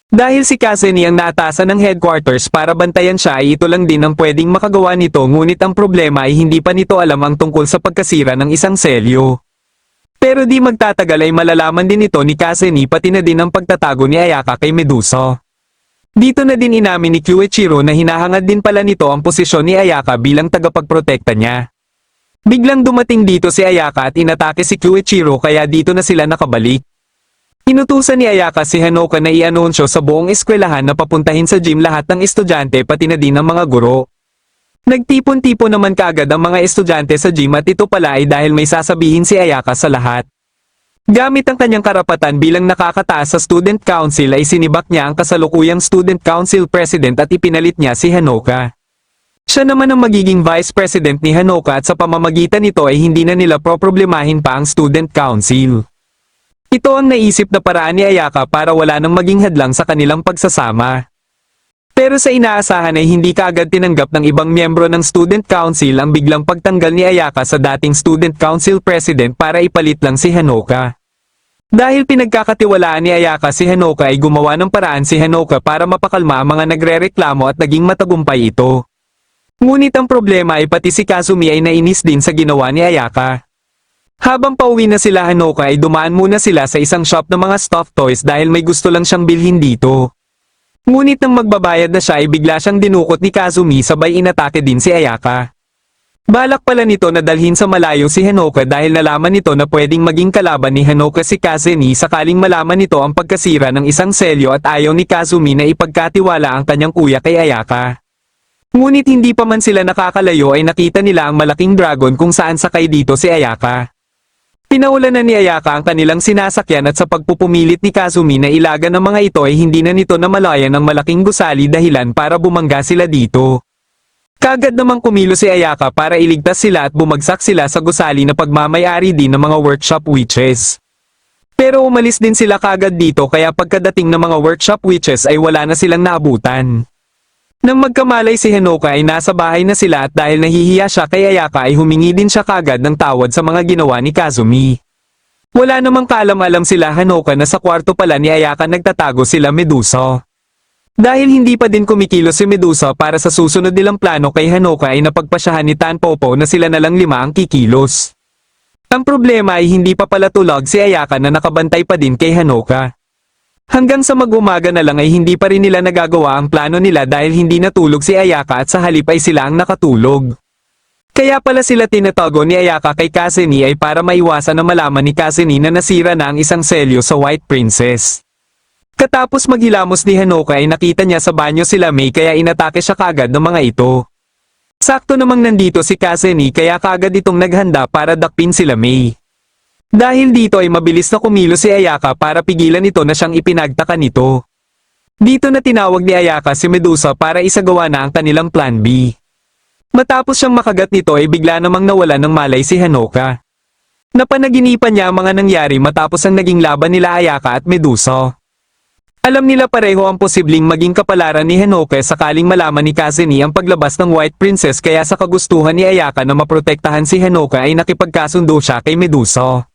Dahil si Kazeni ang naatasan ng headquarters para bantayan siya ay ito lang din ang pwedeng makagawa nito ngunit ang problema ay hindi pa nito alam ang tungkol sa pagkasira ng isang selyo. Pero di magtatagal ay malalaman din ito ni Kazeni pati na din ang pagtatago ni Ayaka kay Medusa. Dito na din inamin ni Kyuichiro na hinahangad din pala nito ang posisyon ni Ayaka bilang tagapagprotekta niya. Biglang dumating dito si Ayaka at inatake si Kyuichiro kaya dito na sila nakabalik. Inutusan ni Ayaka si Hanoka na i-anunsyo sa buong eskwelahan na papuntahin sa gym lahat ng estudyante pati na din ang mga guro. Nagtipon-tipon naman kaagad ang mga estudyante sa gym at ito pala ay dahil may sasabihin si Ayaka sa lahat. Gamit ang kanyang karapatan bilang nakakataas sa student council ay sinibak niya ang kasalukuyang student council president at ipinalit niya si Hanoka. Siya naman ang magiging vice president ni Hanoka at sa pamamagitan nito ay hindi na nila poproblemahin pa ang student council. Ito ang naisip na paraan ni Ayaka para wala nang maging hadlang sa kanilang pagsasama. Pero sa inaasahan ay hindi kaagad tinanggap ng ibang miyembro ng student council ang biglang pagtanggal ni Ayaka sa dating student council president para ipalit lang si Hanoka. Dahil pinagkakatiwalaan ni Ayaka si Hanoka ay gumawa ng paraan si Hanoka para mapakalma ang mga nagrereklamo at naging matagumpay ito. Ngunit ang problema ay pati si Kazumi ay nainis din sa ginawa ni Ayaka. Habang pauwi na sila Hanoka ay dumaan muna sila sa isang shop ng mga stuffed toys dahil may gusto lang siyang bilhin dito. Ngunit nang magbabayad na siya ay bigla siyang dinukot ni Kazumi sabay inatake din si Ayaka. Balak pala nito na dalhin sa malayo si Hanoka dahil nalaman nito na pwedeng maging kalaban ni Hanoka si Kazeni sakaling malaman nito ang pagkasira ng isang selyo at ayaw ni Kazumi na ipagkatiwala ang kanyang kuya kay Ayaka. Ngunit hindi pa man sila nakakalayo ay nakita nila ang malaking dragon kung saan sakay dito si Ayaka. Pinaulan na ni Ayaka ang kanilang sinasakyan at sa pagpupumilit ni Kazumi na ilagan ng mga ito ay hindi na nito namalayan ng malaking gusali dahilan para bumangga sila dito. Kagad namang kumilo si Ayaka para iligtas sila at bumagsak sila sa gusali na pagmamayari din ng mga workshop witches. Pero umalis din sila kagad dito kaya pagkadating ng mga workshop witches ay wala na silang naabutan. Nang magkamalay si Hinoka ay nasa bahay na sila at dahil nahihiya siya kay Ayaka ay humingi din siya kagad ng tawad sa mga ginawa ni Kazumi. Wala namang kaalam-alam sila Hinoka na sa kwarto pala ni Ayaka nagtatago sila Medusa. Dahil hindi pa din kumikilos si Medusa para sa susunod nilang plano kay Hinoka ay napagpasyahan ni Tanpopo na sila na lang 5 ang kikilos. Ang problema ay hindi pa pala tulog si Ayaka na nakabantay pa din kay Hinoka. Hanggang sa mag-umaga na lang ay hindi pa rin nila nagagawa ang plano nila dahil hindi natulog si Ayaka at sa halip ay sila ang nakatulog. Kaya pala sila tinatago ni Ayaka kay Kaseni ay para maiwasan na malaman ni Kaseni na nasira na ang isang selyo sa White Princess. Katapos maghilamos ni Hinoka ay nakita niya sa banyo sila May kaya inatake siya kagad ng mga ito. Sakto namang nandito si Kaseni kaya kagad itong naghanda para dakpin sila May. Dahil dito ay mabilis na kumilos si Ayaka para pigilan ito na siyang ipinagtaka nito. Dito na tinawag ni Ayaka si Medusa para isagawa na ang kanilang plan B. Matapos siyang makagat nito ay bigla namang nawala ng malay si Hinoka. Napanaginipan niya ang mga nangyari matapos ang naging laban nila Ayaka at Medusa. Alam nila pareho ang posibleng maging kapalaran ni Hinoka sakaling malaman ni Kaseni ang paglabas ng White Princess kaya sa kagustuhan ni Ayaka na maprotektahan si Hinoka ay nakipagkasundo siya kay Medusa.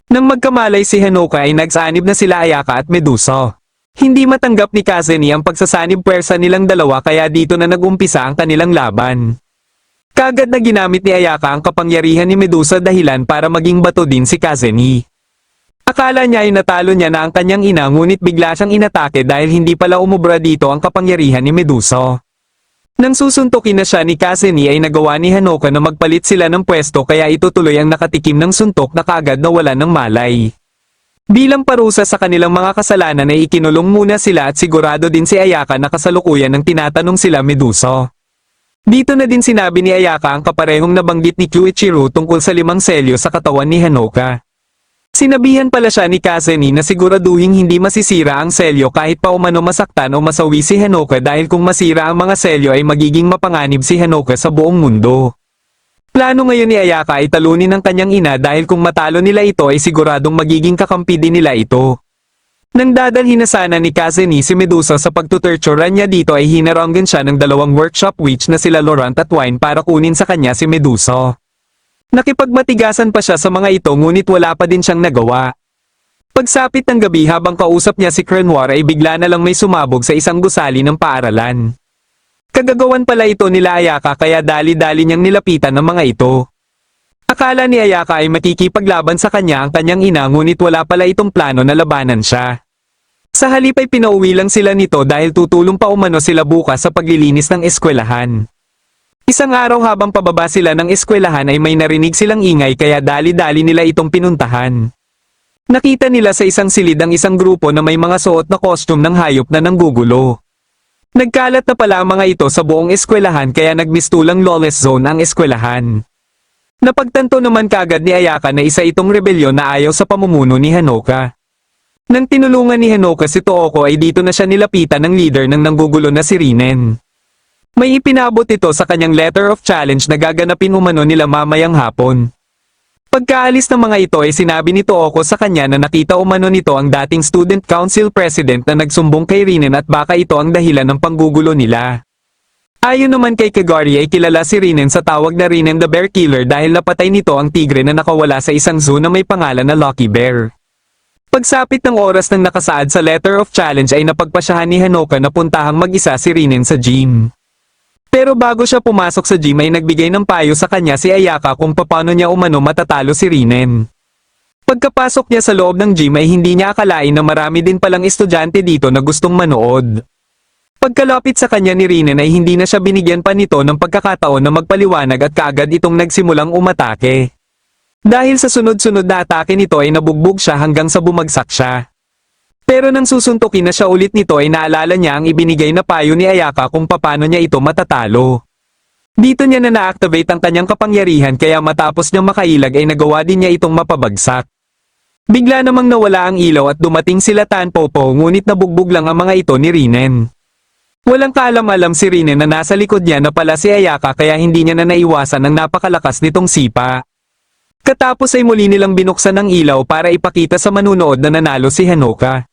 Nang magkamalay si Hinoka ay nagsanib na sila Ayaka at Medusa. Hindi matanggap ni Kaseni ang pagsasanib puwersa nilang dalawa kaya dito na nagumpisa ang kanilang laban. Kagad na ginamit ni Ayaka ang kapangyarihan ni Medusa dahilan para maging bato din si Kaseni. Akala niya ay natalo niya na ang kanyang ina ngunit bigla siyang inatake dahil hindi pala umubra dito ang kapangyarihan ni Medusa. Nang susuntukin na siya ni Kaseni ay nagawa ni Hinoka na magpalit sila ng pwesto kaya ito tuloy ang nakatikim ng suntok na kagad nawala ng malay. Bilang parusa sa kanilang mga kasalanan ay ikinulong muna sila at sigurado din si Ayaka na kasalukuyan ng tinatanong sila Medusa. Dito na din sinabi ni Ayaka ang kaparehong nabanggit ni Kyuichiro tungkol sa 5 selyo sa katawan ni Hinoka. Sinabihan pala siya ni Kaseni na siguraduhing hindi masisira ang selyo kahit pa umano masaktan o masawi si Hinoka dahil kung masira ang mga selyo ay magiging mapanganib si Hinoka sa buong mundo. Plano ngayon ni Ayaka ay talunin ang kanyang ina dahil kung matalo nila ito ay siguradong magiging kakampi din nila ito. Nang dadalhin na sana ni Kaseni si Medusa sa pagtutorturan niya dito ay hinaranggan siya ng 2 workshop witch na sila Laurent at Wine para kunin sa kanya si Medusa. Nakipagmatigasan pa siya sa mga ito ngunit wala pa din siyang nagawa. Pagsapit ng gabi habang kausap niya si Crenoir ay bigla na lang may sumabog sa isang gusali ng paaralan. Kagagawan pala ito nila Ayaka kaya dali-dali niyang nilapitan ng mga ito. Akala ni Ayaka ay makikipaglaban sa kanya ang kanyang ina ngunit wala pala itong plano na labanan siya. Sa halip ay pinauwi lang sila nito dahil tutulong pa umano sila bukas sa paglilinis ng eskwelahan. Isang araw habang pababa sila ng eskwelahan ay may narinig silang ingay kaya dali-dali nila itong pinuntahan. Nakita nila sa isang silid ang isang grupo na may mga suot na costume ng hayop na nanggugulo. Nagkalat na pala ang mga ito sa buong eskwelahan kaya nagmistulang lawless zone ang eskwelahan. Napagtanto naman kagad ni Ayaka na isa itong rebelyon na ayaw sa pamumuno ni Hinoka. Nang tinulungan ni Hinoka si Tooko ay dito na siya nilapitan ng leader ng nanggugulo na si Rinen. May ipinabot ito sa kanyang letter of challenge na gaganapin umano nila mamayang hapon. Pagkaalis ng mga ito ay sinabi ni Tooko sa kanya na nakita umano nito ang dating student council president na nagsumbong kay Rinen at baka ito ang dahilan ng panggugulo nila. Ayon naman kay Kagari ay kilala si Rinen sa tawag na Rinen the Bear Killer dahil napatay nito ang tigre na nakawala sa isang zoo na may pangalan na Lucky Bear. Pagsapit ng oras ng nakasaad sa letter of challenge ay napagpasyahan ni Hinoka na puntahang mag-isa si Rinen sa gym. Pero bago siya pumasok sa gym ay nagbigay ng payo sa kanya si Ayaka kung paano niya umano matatalo si Rinen. Pagkapasok niya sa loob ng gym ay hindi niya akalain na marami din palang estudyante dito na gustong manood. Pagkalapit sa kanya ni Rinen ay hindi na siya binigyan pa nito ng pagkakataon na magpaliwanag at kaagad itong nagsimulang umatake. Dahil sa sunod-sunod na atake nito ay nabugbog siya hanggang sa bumagsak siya. Pero nang susuntukin na siya ulit nito ay naalala niya ang ibinigay na payo ni Ayaka kung paano niya ito matatalo. Dito niya na na-activate ang kanyang kapangyarihan kaya matapos niyang makailag ay nagawa din niya itong mapabagsak. Bigla namang nawala ang ilaw at dumating sila Tanpopo ngunit nabugbog lang ang mga ito ni Rinen. Walang kaalam-alam si Rinen na nasa likod niya na pala si Ayaka kaya hindi niya na naiwasan ang napakalakas nitong sipa. Katapos ay muli nilang binuksan ang ilaw para ipakita sa manunood na nanalo si Hanoka.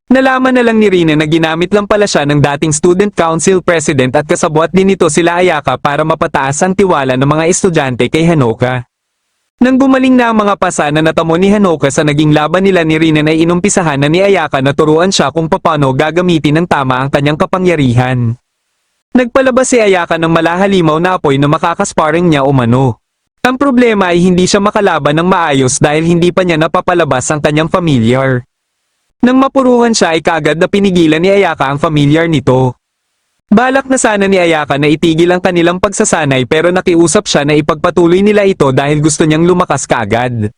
Nalaman na lang ni Rinen na ginamit lang pala siya ng dating Student Council President at kasabwat din nito sila Ayaka para mapataas ang tiwala ng mga estudyante kay Hanoka. Nang gumaling na ang mga pasa na natamo ni Hanoka sa naging laban nila ni Rinen ay inumpisahan na ni Ayaka na turuan siya kung paano gagamitin ng tama ang kanyang kapangyarihan. Nagpalabas si Ayaka ng malahalimaw na apoy na makakasparring niya umano. Ang problema ay hindi siya makalaban ng maayos dahil hindi pa niya napapalabas ang kanyang familiar. Nang mapuruhan siya ay kaagad na pinigilan ni Ayaka ang familiar nito. Balak na sana ni Ayaka na itigil ang kanilang pagsasanay pero nakiusap siya na ipagpatuloy nila ito dahil gusto niyang lumakas kaagad.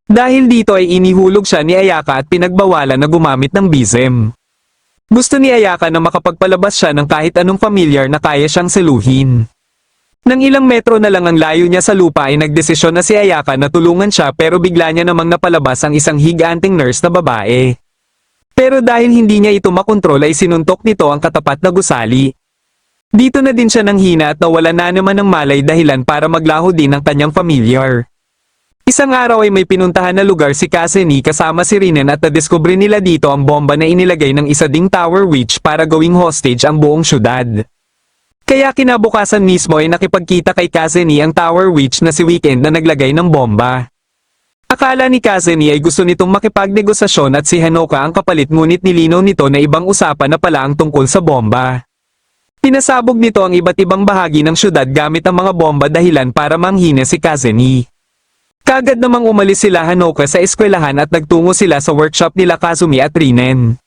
Dahil dito ay inihulog siya ni Ayaka at pinagbawalan na gumamit ng BZM. Gusto ni Ayaka na makapagpalabas siya ng kahit anong familiar na kaya siyang seluhin. Nang ilang metro na lang ang layo niya sa lupa ay nagdesisyon na si Ayaka na tulungan siya pero bigla niya namang napalabas ang isang higanting nurse na babae. Pero dahil hindi niya ito makontrol ay sinuntok nito ang katapat na gusali. Dito na din siya nang hina at nawala na naman ng malay dahilan para maglaho din ang kanyang familiar. Isang araw ay may pinuntahan na lugar si Kazeni kasama si Rinen at nadiskubre nila dito ang bomba na inilagay ng isa ding Tower Witch para gawing hostage ang buong syudad. Kaya kinabukasan mismo ay nakipagkita kay Kazeni ang Tower Witch na si Weekend na naglagay ng bomba. Akala ni Kazeni ay gusto nitong makipagnegosasyon at si Hanoka ang kapalit ngunit nilinaw nito na ibang usapan na pala ang tungkol sa bomba. Pinasabog nito ang iba't ibang bahagi ng syudad gamit ang mga bomba dahilan para manghina si Kazeni. Kagad namang umalis sila Hanoka sa eskwelahan at nagtungo sila sa workshop nila Kazumi at Rinen.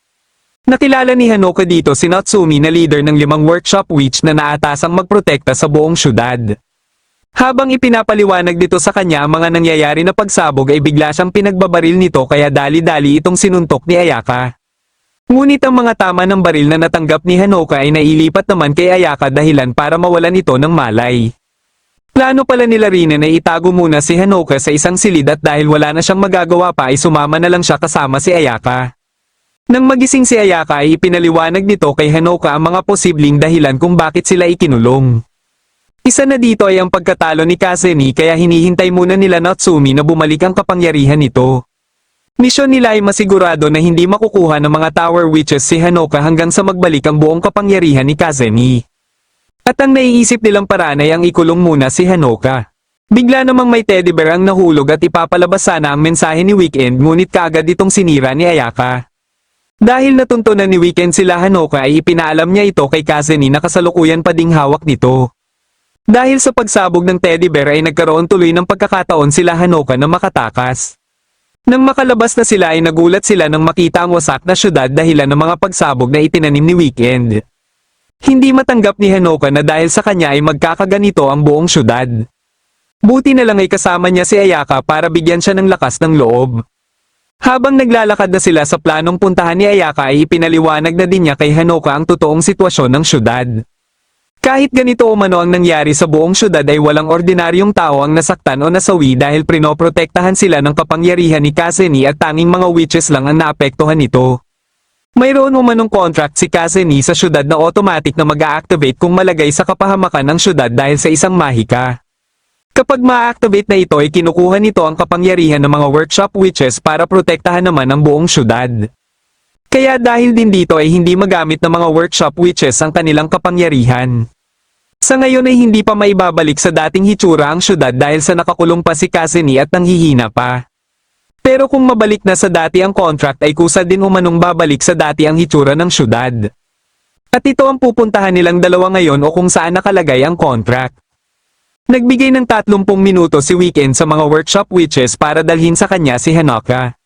Nakilala ni Hanoka dito si Natsumi na leader ng 5 workshop witch na naatasang magprotekta sa buong syudad. Habang ipinapaliwanag dito sa kanya ang mga nangyayari na pagsabog ay bigla siyang pinagbabaril nito kaya dali-dali itong sinuntok ni Ayaka. Ngunit ang mga tama ng baril na natanggap ni Hanoka ay nailipat naman kay Ayaka dahilan para mawalan ito ng malay. Plano pala nila Rinen na itago muna si Hanoka sa isang silid at dahil wala na siyang magagawa pa ay sumama na lang siya kasama si Ayaka. Nang magising si Ayaka ay ipinaliwanag nito kay Hanoka ang mga posibleng dahilan kung bakit sila ikinulong. Isa na dito ay ang pagkatalo ni Kazeni kaya hinihintay muna nila Natsumi na bumalik ang kapangyarihan nito. Misyon nila ay masigurado na hindi makukuha ng mga Tower Witches si Hanoka hanggang sa magbalik ang buong kapangyarihan ni Kazeni. At ang naiisip nilang paraan ay ang ikulong muna si Hanoka. Bigla namang may teddy bear ang nahulog at ipapalabas sana ang mensahe ni Weekend ngunit kaagad itong sinira ni Ayaka. Dahil natuntunan ni Weekend sila Hanoka ay ipinaalam niya ito kay Kazeni na kasalukuyan pa ding hawak nito. Dahil sa pagsabog ng teddy bear ay nagkaroon tuloy ng pagkakataon sila Hanoka na makatakas. Nang makalabas na sila ay nagulat sila nang makita ang wasak na syudad dahilan ng mga pagsabog na itinanim ni Weekend. Hindi matanggap ni Hanoka na dahil sa kanya ay magkakaganito ang buong syudad. Buti na lang ay kasama niya si Ayaka para bigyan siya ng lakas ng loob. Habang naglalakad na sila sa planong puntahan ni Ayaka ay ipinaliwanag na din niya kay Hanoka ang totoong sitwasyon ng syudad. Kahit ganito umano ang nangyari sa buong syudad ay walang ordinaryong tao ang nasaktan o nasawi dahil prinoprotektahan sila ng kapangyarihan ni Kazeni at tanging mga witches lang ang naapektuhan nito. Mayroon umanong contract si Kazeni sa syudad na automatic na mag-a-activate kung malagay sa kapahamakan ng syudad dahil sa isang mahika. Kapag ma-activate na ito ay kinukuha nito ang kapangyarihan ng mga workshop witches para protektahan naman ang buong syudad. Kaya dahil din dito ay hindi magamit ng mga workshop witches ang kanilang kapangyarihan. Sa ngayon ay hindi pa maibabalik sa dating hitsura ang syudad dahil sa nakakulong pa si Kazeni at nanghihina pa. Pero kung mabalik na sa dati ang contract ay kusa din umanong babalik sa dati ang hitsura ng syudad. At ito ang pupuntahan nilang dalawa ngayon o kung saan nakalagay ang contract. Nagbigay ng 30 minuto si Weekend sa mga workshop witches para dalhin sa kanya si Hanoka.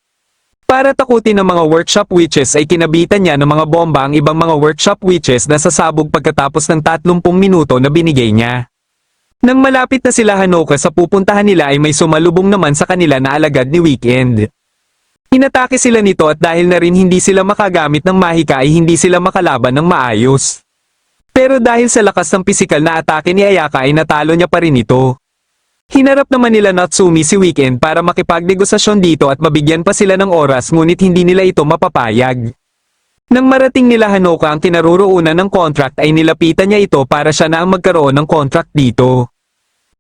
Para takutin ng mga workshop witches ay kinabitan niya ng mga bomba ang ibang mga workshop witches na sasabog pagkatapos ng 30 minuto na binigay niya. Nang malapit na sila Hanoka sa pupuntahan nila ay may sumalubong naman sa kanila na alagad ni Weekend. Inatake sila nito at dahil na rin hindi sila makagamit ng mahika ay hindi sila makalaban ng maayos. Pero dahil sa lakas ng pisikal na atake ni Ayaka ay natalo niya pa rin ito. Hinarap naman nila Natsumi si Weekend para makipagnegosasyon dito at mabigyan pa sila ng oras ngunit hindi nila ito mapapayag. Nang marating nila Hanoka ang kinaroroonan ng contract ay nilapitan niya ito para siya na ang magkaroon ng contract dito.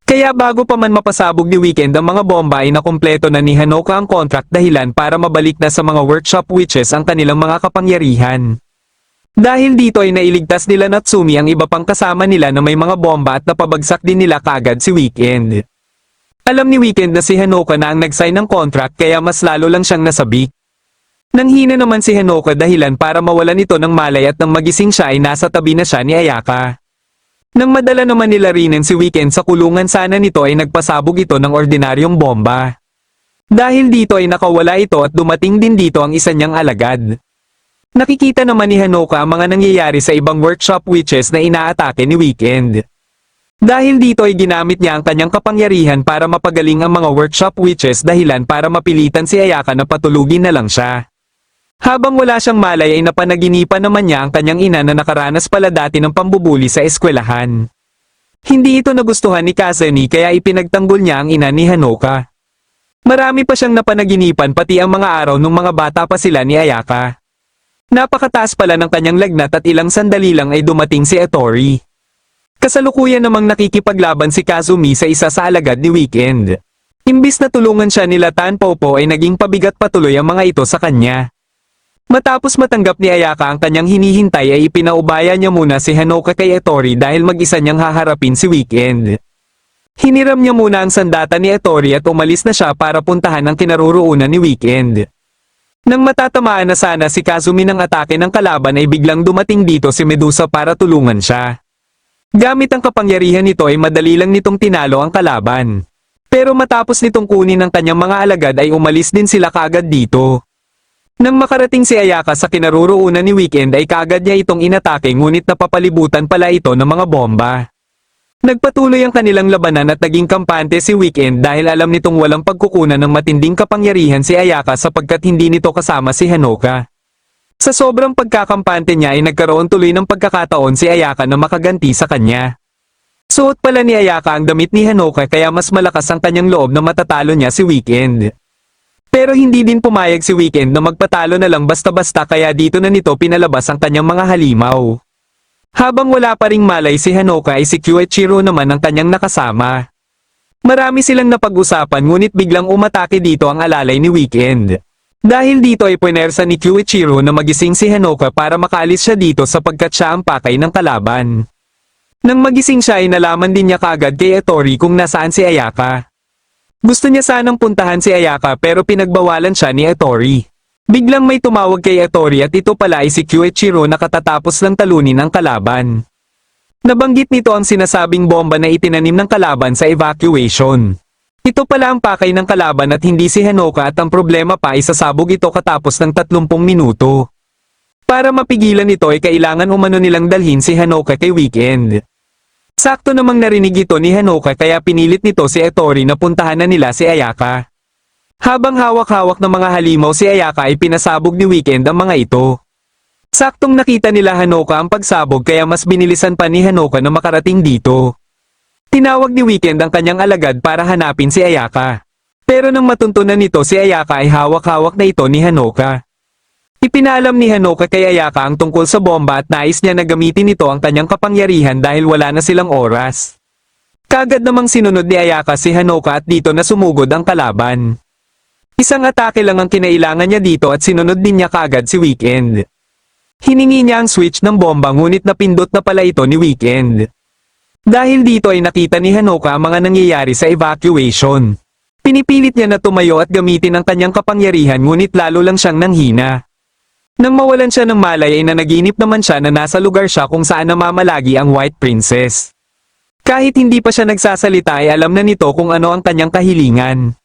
Kaya bago pa man mapasabog ni Weekend ang mga bomba ay nakumpleto na ni Hanoka ang contract dahilan para mabalik na sa mga workshop witches ang kanilang mga kapangyarihan. Dahil dito ay nailigtas nila Natsumi ang iba pang kasama nila na may mga bomba at napabagsak din nila kaagad si Weekend. Alam ni Weekend na si Hanoka na ang nag-sign ng contract kaya mas lalo lang siyang nasabik. Nanghina naman si Hanoka dahilan para mawalan ito ng malay at nang magising siya ay nasa tabi na siya ni Ayaka. Nang madala naman nila Rinen si Weekend sa kulungan sana nito ay nagpasabog ito ng ordinaryong bomba. Dahil dito ay nakawala ito at dumating din dito ang isa niyang alagad. Nakikita naman ni Hanoka ang mga nangyayari sa ibang workshop witches na inaatake ni Weekend. Dahil dito ay ginamit niya ang kanyang kapangyarihan para mapagaling ang mga workshop witches dahilan para mapilitan si Ayaka na patulugin na lang siya. Habang wala siyang malay ay napanaginipan naman niya ang kanyang ina na nakaranas pala dati ng pambubuli sa eskwelahan. Hindi ito nagustuhan ni Kazumi kaya ipinagtanggol niya ang ina ni Hanoka. Marami pa siyang napanaginipan pati ang mga araw nung mga bata pa sila ni Ayaka. Napakataas pala ng kanyang lagnat at ilang sandali lang ay dumating si Etori. Kasalukuyan namang nakikipaglaban si Kazumi sa isa sa alagad ni Weekend. Imbis na tulungan siya nila Tanpopo ay naging pabigat patuloy ang mga ito sa kanya. Matapos matanggap ni Ayaka ang kanyang hinihintay ay ipinaubaya niya muna si Hanoka kay Etori dahil mag-isa niyang haharapin si Weekend. Hiniram niya muna ang sandata ni Etori at umalis na siya para puntahan ang kinaroroonan ni Weekend. Nang matatamaan na sana si Kazumi ng atake ng kalaban ay biglang dumating dito si Medusa para tulungan siya. Gamit ang kapangyarihan nito ay madali lang nitong tinalo ang kalaban. Pero matapos nitong kunin ang kanyang mga alagad ay umalis din sila kaagad dito. Nang makarating si Ayaka sa kinaroroonan ni Weekend ay kaagad niya itong inatake ngunit napapalibutan pala ito ng mga bomba. Nagpatuloy ang kanilang labanan at naging kampante si Weekend dahil alam nitong walang pagkukunan ng matinding kapangyarihan si Ayaka sapagkat hindi nito kasama si Hanoka. Sa sobrang pagkakampante niya ay nagkaroon tuloy ng pagkakataon si Ayaka na makaganti sa kanya. Suot pala ni Ayaka ang damit ni Hanoka kaya mas malakas ang kanyang loob na matatalo niya si Weekend. Pero hindi din pumayag si Weekend na magpatalo na lang basta-basta kaya dito na nito pinalabas ang kanyang mga halimaw. Habang wala pa ring malay si Hanoka ay si Kyuichiro naman ang kanyang nakasama. Marami silang napag-usapan ngunit biglang umatake dito ang alalay ni Weekend. Dahil dito ay punersa ni Kyuichiro na magising si Hanoka para makaalis siya dito sapagkat siya ang pakay ng kalaban. Nang magising siya ay nalaman din niya kaagad kay Etori kung nasaan si Ayaka. Gusto niya sanang puntahan si Ayaka pero pinagbawalan siya ni Etori. Biglang may tumawag kay Etori at ito pala ay si Kyuichiro na katatapos lang talunin ang kalaban. Nabanggit nito ang sinasabing bomba na itinanim ng kalaban sa evacuation. Ito pala ang pakay ng kalaban at hindi si Hanoka at ang problema pa ay sasabog ito katapos ng 30 minuto. Para mapigilan ito ay kailangan umano nilang dalhin si Hanoka kay Weekend. Sakto namang narinig ito ni Hanoka kaya pinilit nito si Etori na puntahan na nila si Ayaka. Habang hawak-hawak ng mga halimaw si Ayaka ay pinasabog ni Weekend ang mga ito. Saktong nakita nila Hanoka ang pagsabog kaya mas binilisan pa ni Hanoka na makarating dito. Tinawag ni Weekend ang kanyang alagad para hanapin si Ayaka. Pero nang matuntunan nito si Ayaka ay hawak-hawak na ito ni Hanoka. Ipinalam ni Hanoka kay Ayaka ang tungkol sa bomba at nais niya na gamitin ito ang kanyang kapangyarihan dahil wala na silang oras. Kagad namang sinunod ni Ayaka si Hanoka at dito na sumugod ang kalaban. Isang atake lang ang kinailangan niya dito at sinunod din niya kagad si Weekend. Hiningi niya ang switch ng bomba ngunit napindot na pala ito ni Weekend. Dahil dito ay nakita ni Hanoka ang mga nangyayari sa evacuation. Pinipilit niya na tumayo at gamitin ang kanyang kapangyarihan ngunit lalo lang siyang nanghina. Nang mawalan siya ng malay ay nanaginip naman siya na nasa lugar siya kung saan namamalagi ang White Princess. Kahit hindi pa siya nagsasalita ay alam na nito kung ano ang kanyang kahilingan.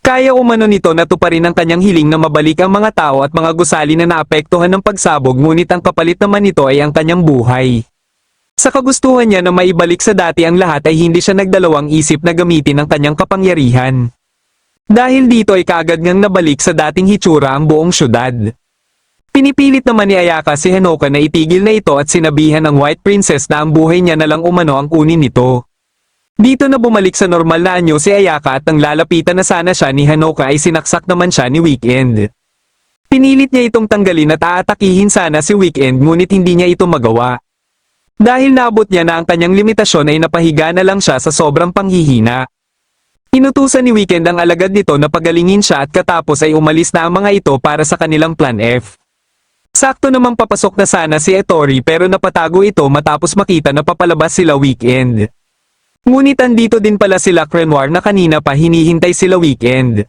Kaya umano nito na tuparin ang kanyang hiling na mabalik ang mga tao at mga gusali na naapektuhan ng pagsabog ngunit ang kapalit naman nito ay ang kanyang buhay. Sa kagustuhan niya na maibalik sa dati ang lahat ay hindi siya nagdalawang isip na gamitin ang kanyang kapangyarihan. Dahil dito ay kaagad ngang nabalik sa dating hitsura ang buong syudad. Pinipilit naman ni Ayaka si Hanoka na itigil na ito at sinabihan ng White Princess na ang buhay niya na lang umano ang kunin nito. Dito na bumalik sa normal na anyo si Ayaka at nang lalapitan na sana siya ni Hanoka ay sinaksak naman siya ni Weekend. Pinilit niya itong tanggalin at aatakihin sana si Weekend ngunit hindi niya ito magawa. Dahil naabot niya na ang kanyang limitasyon ay napahiga na lang siya sa sobrang panghihina. Inutusan ni Weekend ang alagad nito na pagalingin siya at katapos ay umalis na ang mga ito para sa kanilang Plan F. Sakto namang papasok na sana si Etori pero napatago ito matapos makita na papalabas sila Weekend. Ngunit andito din pala sila Crenoir na kanina pa hinihintay sila Weekend.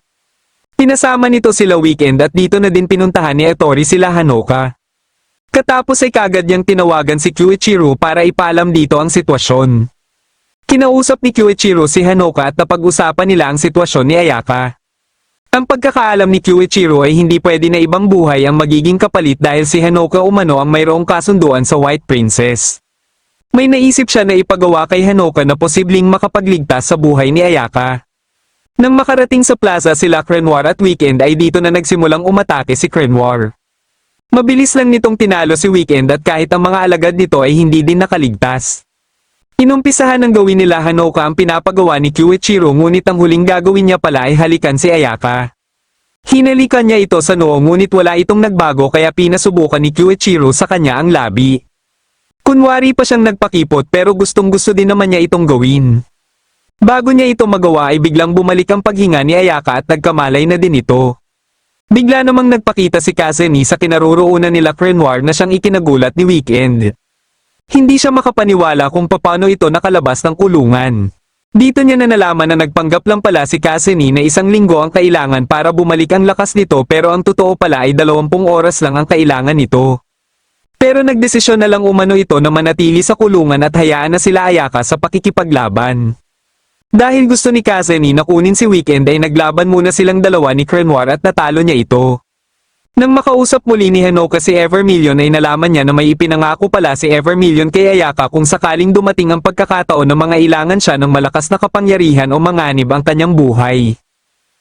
Pinasama nito sila Weekend at dito na din pinuntahan ni Etori sila Hanoka. Katapos ay kagad niyang tinawagan si Kyuichiro para ipaalam dito ang sitwasyon. Kinausap ni Kyuichiro si Hanoka at napag-usapan nila ang sitwasyon ni Ayaka. Ang pagkakaalam ni Kyuichiro ay hindi pwede na ibang buhay ang magiging kapalit dahil si Hanoka umano ang mayroong kasunduan sa White Princess. May naisip siya na ipagawa kay Hanoka na posibleng makapagligtas sa buhay ni Ayaka. Nang makarating sa plaza sila Crenoir at Weekend ay dito na nagsimulang umatake si Crenoir. Mabilis lang nitong tinalo si Weekend at kahit ang mga alagad nito ay hindi din nakaligtas. Inumpisahan ng gawin nila Hanoka ang pinapagawa ni Kyuichiro ngunit ang huling gagawin niya pala ay halikan si Ayaka. Hinalikan niya ito sa noo ngunit wala itong nagbago kaya pinasubukan ni Kyuichiro sa kanya ang labi. Kunwari pa siyang nagpakipot pero gustong-gusto din naman niya itong gawin. Bago niya ito magawa ay biglang bumalik ang paghinga ni Ayaka at nagkamalay na din ito. Bigla namang nagpakita si Kazeni sa kinaroroonan nila Crenoir na siyang ikinagulat ni Weekend. Hindi siya makapaniwala kung paano ito nakalabas ng kulungan. Dito niya na nalaman na nagpanggap lang pala si Kazeni na 1 linggo ang kailangan para bumalik ang lakas nito pero ang totoo pala ay 20 oras lang ang kailangan nito. Pero nagdesisyon na lang umano ito na manatili sa kulungan at hayaan na sila Ayaka sa pakikipaglaban. Dahil gusto ni Kazeni na kunin si Weekend ay naglaban muna silang dalawa ni Crenoir at natalo niya ito. Nang makausap muli ni Hanoka si Evermillion ay nalaman niya na may ipinangako pala si Evermillion kay Ayaka kung sakaling dumating ang pagkakataon na mangailangan siya ng malakas na kapangyarihan o manganib ang kanyang buhay.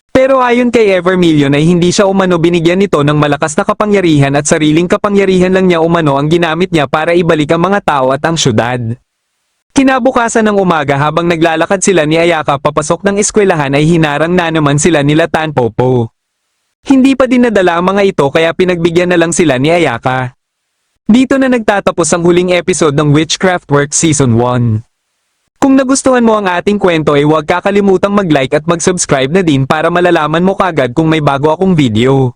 Pero ayon kay Evermillion ay hindi siya umano binigyan nito ng malakas na kapangyarihan at sariling kapangyarihan lang niya umano ang ginamit niya para ibalik ang mga tao at ang syudad. Kinabukasan ng umaga habang naglalakad sila ni Ayaka papasok ng eskwelahan ay hinarang na naman sila nila Tanpopo. Hindi pa din nadala ang mga ito kaya pinagbigyan na lang sila ni Ayaka. Dito na nagtatapos ang huling episode ng Witchcraft Works Season 1. Kung nagustuhan mo ang ating kwento ay huwag kakalimutang mag-like at mag-subscribe na din para malalaman mo kagad kung may bago akong video.